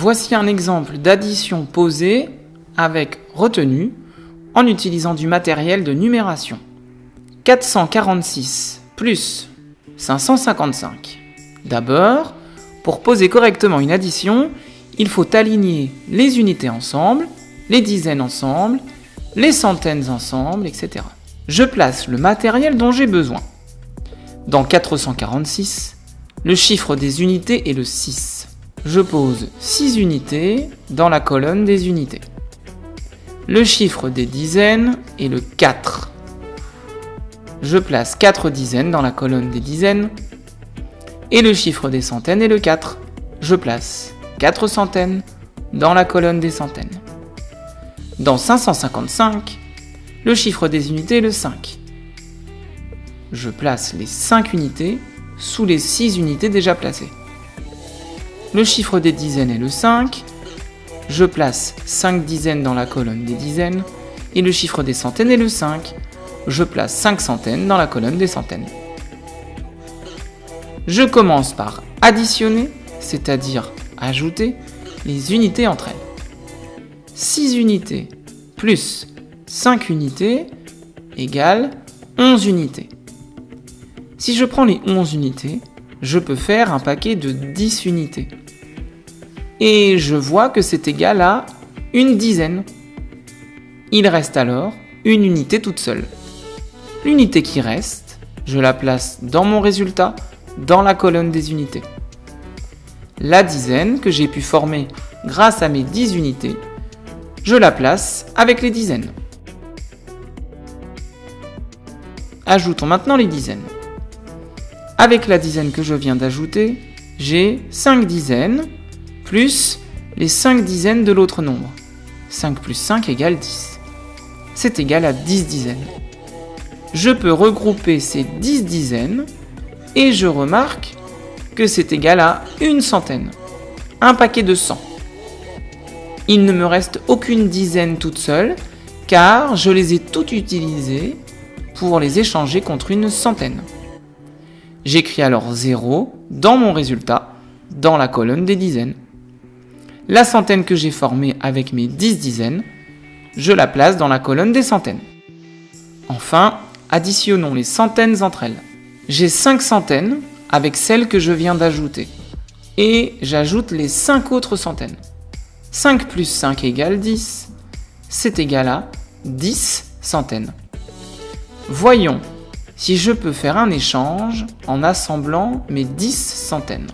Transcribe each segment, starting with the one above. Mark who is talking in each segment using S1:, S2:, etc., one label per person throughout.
S1: Voici un exemple d'addition posée avec retenue en utilisant du matériel de numération. 446 plus 555. D'abord, pour poser correctement une addition, il faut aligner les unités ensemble, les dizaines ensemble, les centaines ensemble, etc. Je place le matériel dont j'ai besoin. Dans 446, le chiffre des unités est le 6. Je pose 6 unités dans la colonne des unités. Le chiffre des dizaines est le 4. Je place 4 dizaines dans la colonne des dizaines. Et le chiffre des centaines est le 4. Je place 4 centaines dans la colonne des centaines. Dans 555, le chiffre des unités est le 5. Je place les 5 unités sous les 6 unités déjà placées. Le chiffre des dizaines est le 5. Je place 5 dizaines dans la colonne des dizaines. Et le chiffre des centaines est le 5. Je place 5 centaines dans la colonne des centaines. Je commence par additionner, c'est-à-dire ajouter les unités entre elles. 6 unités plus 5 unités égale 11 unités. Si je prends les 11 unités, je peux faire un paquet de 10 unités. Et je vois que c'est égal à une dizaine. Il reste alors une unité toute seule. L'unité qui reste, je la place dans mon résultat, dans la colonne des unités. La dizaine que j'ai pu former grâce à mes 10 unités, je la place avec les dizaines. Ajoutons maintenant les dizaines. Avec la dizaine que je viens d'ajouter, j'ai 5 dizaines plus les 5 dizaines de l'autre nombre. 5 plus 5 égale 10. C'est égal à 10 dizaines. Je peux regrouper ces 10 dizaines et je remarque que c'est égal à une centaine. Un paquet de 100. Il ne me reste aucune dizaine toute seule car je les ai toutes utilisées pour les échanger contre une centaine. J'écris alors 0 dans mon résultat, dans la colonne des dizaines. La centaine que j'ai formée avec mes 10 dizaines, je la place dans la colonne des centaines. Enfin, additionnons les centaines entre elles. J'ai 5 centaines avec celles que je viens d'ajouter. Et j'ajoute les 5 autres centaines. 5 plus 5 égale 10. C'est égal à 10 centaines. Voyons si je peux faire un échange en assemblant mes 10 centaines.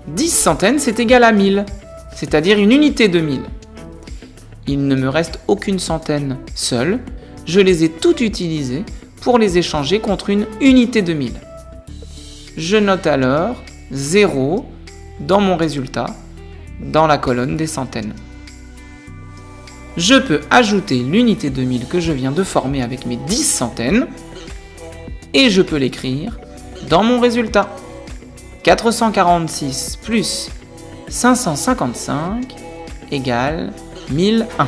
S1: 10 centaines, c'est égal à 1000, c'est-à-dire une unité de 1000. Il ne me reste aucune centaine seule, je les ai toutes utilisées pour les échanger contre une unité de 1000. Je note alors 0 dans mon résultat, dans la colonne des centaines. Je peux ajouter l'unité de 1000 que je viens de former avec mes 10 centaines, et je peux l'écrire dans mon résultat. 446 plus 555 égale 1001.